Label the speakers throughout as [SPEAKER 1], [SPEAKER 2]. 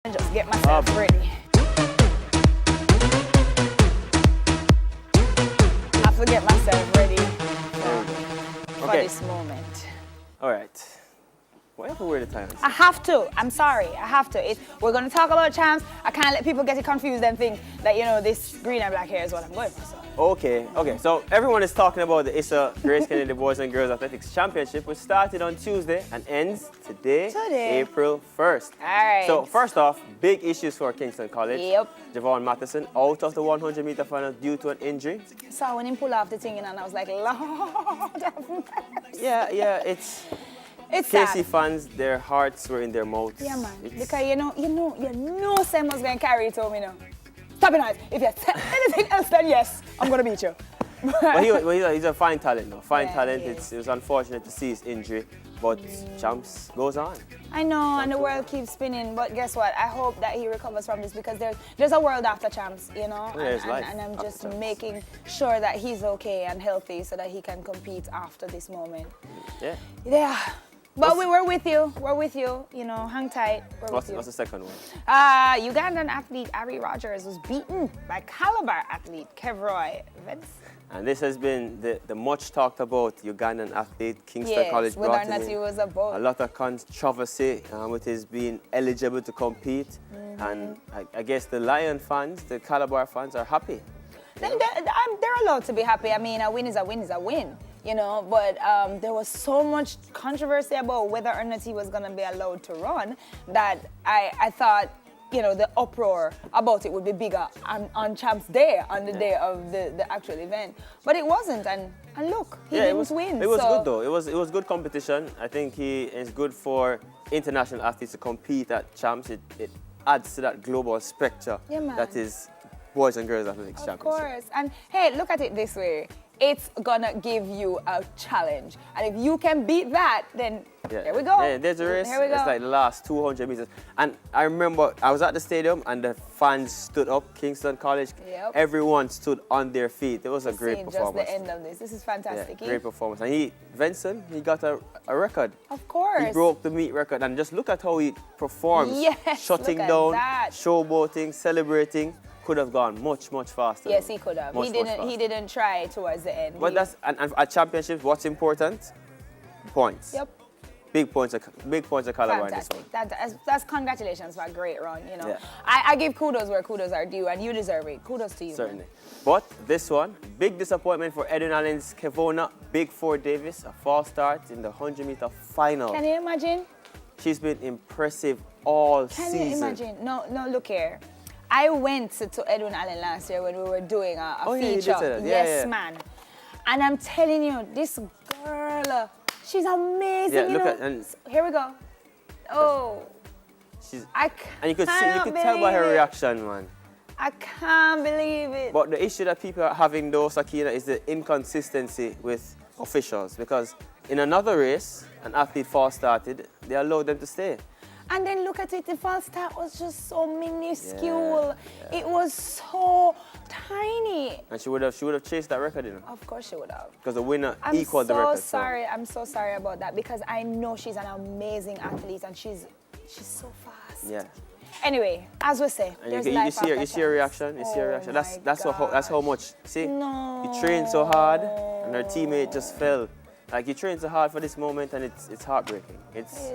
[SPEAKER 1] And just get myself ready. I have to get myself ready for this moment.
[SPEAKER 2] All right. Whatever we're the time.
[SPEAKER 1] I have to. I'm sorry. I have to. We're going to talk about champs. I can't let people get it confused and think that, you know, this green and black hair is what I'm going for. So.
[SPEAKER 2] Okay. So everyone is talking about the ISA Grace Kennedy Boys and Girls Athletics Championship, which started on Tuesday and ends today. April 1st.
[SPEAKER 1] All right.
[SPEAKER 2] So first off, big issues for Kingston College.
[SPEAKER 1] Yep.
[SPEAKER 2] Javon Matheson out of the 100-meter final due to an injury.
[SPEAKER 1] So when he pulled off the thing and I was like, Lord have mercy.
[SPEAKER 2] Yeah, it's
[SPEAKER 1] sad.
[SPEAKER 2] KC fans, their hearts were in their mouths.
[SPEAKER 1] Yeah, man. Because you know Sam was going to carry it home, you know. Stop it, guys. If you say anything else, then yes, I'm going to beat you.
[SPEAKER 2] But he's a fine talent now. Fine talent.
[SPEAKER 1] It
[SPEAKER 2] was unfortunate to see his injury, but champs goes on.
[SPEAKER 1] I know, and the world keeps spinning, but guess what? I hope that he recovers from this because there's a world after champs, you know? And I'm just making sure that he's okay and healthy so that he can compete after this moment. Yeah. But we were with you. We're with you. You know, hang tight. What's
[SPEAKER 2] the second one?
[SPEAKER 1] Ugandan athlete Ari Rogers was beaten by Calabar athlete Kevroy Vince.
[SPEAKER 2] And this has been the much talked about Ugandan athlete Kingston College
[SPEAKER 1] whether
[SPEAKER 2] brought
[SPEAKER 1] or not
[SPEAKER 2] in
[SPEAKER 1] he was a vote.
[SPEAKER 2] a lot of controversy with his being eligible to compete. And I guess the Lion fans, the Calabar fans are happy.
[SPEAKER 1] They're allowed to be happy. I mean, a win is a win is a win. You know, but there was so much controversy about whether or not he was going to be allowed to run that I thought, you know, the uproar about it would be bigger on Champs Day, on the day of the actual event. But it wasn't, and look, he didn't win.
[SPEAKER 2] It was good, though. It was good competition. I think it's good for international athletes to compete at Champs. It adds to that global spectre that is Boys and Girls Athletics Championship.
[SPEAKER 1] Of course. And, hey, look at it this way. It's gonna give you a challenge. And if you can beat that, then here we go.
[SPEAKER 2] Yeah, there's a race.
[SPEAKER 1] Here we go.
[SPEAKER 2] It's like the last 200 meters. And I remember I was at the stadium and the fans stood up, Kingston College.
[SPEAKER 1] Yep.
[SPEAKER 2] Everyone stood on their feet. It was a great performance.
[SPEAKER 1] Just the end of this. This is fantastic.
[SPEAKER 2] Yeah, great performance. And Vincent, he got a record.
[SPEAKER 1] Of course.
[SPEAKER 2] He broke the meet record. And just look at how he performs.
[SPEAKER 1] Yes,
[SPEAKER 2] shutting down, showboating, celebrating. Could have gone much faster.
[SPEAKER 1] Yes, he could have. He didn't try towards the end.
[SPEAKER 2] But and at championships, what's important? Points.
[SPEAKER 1] Yep.
[SPEAKER 2] Big points of Calabar in this one.
[SPEAKER 1] That's congratulations for a great run, you know. Yeah. I give kudos where kudos are due, and you deserve it. Kudos to you.
[SPEAKER 2] Certainly. But this one, big disappointment for Edwin Allen's Kevona Big Four Davis, a false start in the 100-meter final.
[SPEAKER 1] Can you imagine?
[SPEAKER 2] She's been impressive all season.
[SPEAKER 1] Can you imagine? No, look here. I went to Edwin Allen last year when we were doing a feature. Yes, man. And I'm telling you, this girl, she's amazing. Yeah, here we go. Oh,
[SPEAKER 2] and you could tell by her reaction, man.
[SPEAKER 1] I can't believe it.
[SPEAKER 2] But the issue that people are having, though, Sakina, is the inconsistency with officials. Because in another race, an athlete false started, they allowed them to stay.
[SPEAKER 1] And then look at it, the false start was just so minuscule. Yeah. It was so tiny.
[SPEAKER 2] And she would have chased that record, you know.
[SPEAKER 1] Of course she would have.
[SPEAKER 2] Because the winner equaled the record.
[SPEAKER 1] I'm so sorry about that because I know she's an amazing athlete and she's so fast.
[SPEAKER 2] Yeah.
[SPEAKER 1] Anyway, as we say,
[SPEAKER 2] and you see her reaction. You see her reaction. That's how much. See, you trained so hard, and her teammate just fell. Like you trained so hard for this moment, and it's heartbreaking. It's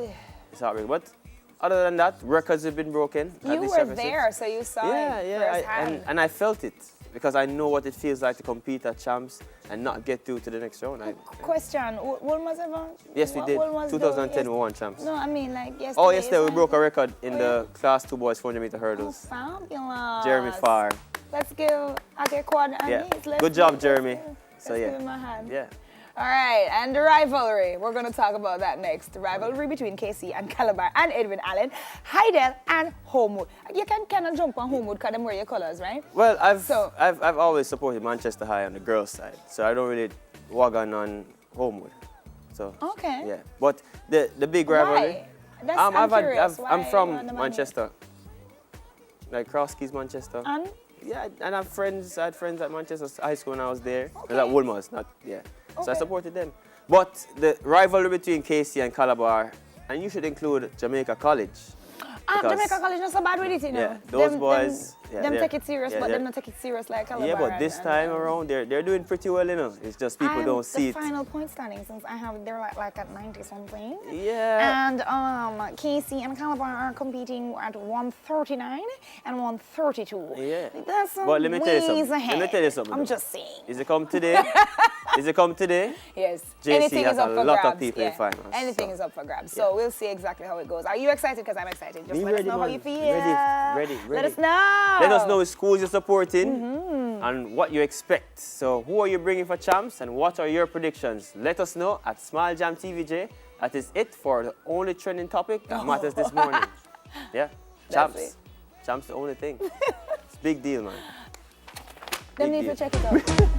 [SPEAKER 2] heartbreaking. But other than that, records have been broken.
[SPEAKER 1] You were there, so you saw it firsthand.
[SPEAKER 2] And I felt it because I know what it feels like to compete at Champs and not get through to the next round.
[SPEAKER 1] Question, when was it?
[SPEAKER 2] Yes, we did. 2010 we won Champs.
[SPEAKER 1] No, I mean like yesterday.
[SPEAKER 2] Oh, yesterday we broke a record in the Class 2 boys 400-meter hurdles.
[SPEAKER 1] Oh, fabulous.
[SPEAKER 2] Jeremy Farr.
[SPEAKER 1] Let's give quad and knees.
[SPEAKER 2] Good job, Jeremy.
[SPEAKER 1] Let's give him a hand.
[SPEAKER 2] Yeah.
[SPEAKER 1] All right, and the rivalry. We're going to talk about that next. The rivalry between KC and Calabar and Edwin Allen, Hydel and Homewood. You can kind of jump on Homewood because they wear your colors, right?
[SPEAKER 2] Well, I've always supported Manchester High on the girls' side, so I don't really wagon on Homewood. So
[SPEAKER 1] okay.
[SPEAKER 2] Yeah, but the big rivalry.
[SPEAKER 1] Why?
[SPEAKER 2] I'm from Manchester, like Cross Keys, Manchester.
[SPEAKER 1] And?
[SPEAKER 2] Yeah, and I had friends at Manchester High School when I was there. Okay. At Woolmer's, So I supported them. But the rivalry between KC and Calabar, and you should include Jamaica College.
[SPEAKER 1] Jamaica College not so bad with it, you know.
[SPEAKER 2] Yeah, those boys.
[SPEAKER 1] Them take it serious, but
[SPEAKER 2] they're-
[SPEAKER 1] them not take it serious like Calabar.
[SPEAKER 2] Yeah, but this time around, they're doing pretty well, you know. It's just people don't see it.
[SPEAKER 1] The final point standing, since they're like at 90 something.
[SPEAKER 2] Yeah.
[SPEAKER 1] And Casey and Calabar are competing at 139 and 132.
[SPEAKER 2] Yeah.
[SPEAKER 1] That's some
[SPEAKER 2] But let me tell you something.
[SPEAKER 1] ways ahead.
[SPEAKER 2] Let me tell you something.
[SPEAKER 1] I'm
[SPEAKER 2] though.
[SPEAKER 1] just saying.
[SPEAKER 2] Is it come today? Is it come today?
[SPEAKER 1] Yes.
[SPEAKER 2] JC
[SPEAKER 1] Anything
[SPEAKER 2] has
[SPEAKER 1] is up
[SPEAKER 2] a
[SPEAKER 1] for
[SPEAKER 2] lot of
[SPEAKER 1] grabs.
[SPEAKER 2] people in finals,
[SPEAKER 1] Anything
[SPEAKER 2] so.
[SPEAKER 1] is up for grabs. So we'll see exactly how it goes. Are you excited? Because I'm excited. Just
[SPEAKER 2] Be
[SPEAKER 1] let
[SPEAKER 2] ready,
[SPEAKER 1] us know how
[SPEAKER 2] man.
[SPEAKER 1] you feel.
[SPEAKER 2] Ready.
[SPEAKER 1] Let us know.
[SPEAKER 2] Let us know which schools you're supporting and what you expect. So who are you bringing for champs and what are your predictions? Let us know at Smile Jam TVJ. That is it for the only trending topic that matters this morning. Yeah,
[SPEAKER 1] That's
[SPEAKER 2] champs. Champs the only thing. It's a big deal, man.
[SPEAKER 1] Them
[SPEAKER 2] Big
[SPEAKER 1] need to
[SPEAKER 2] deal.
[SPEAKER 1] check it out.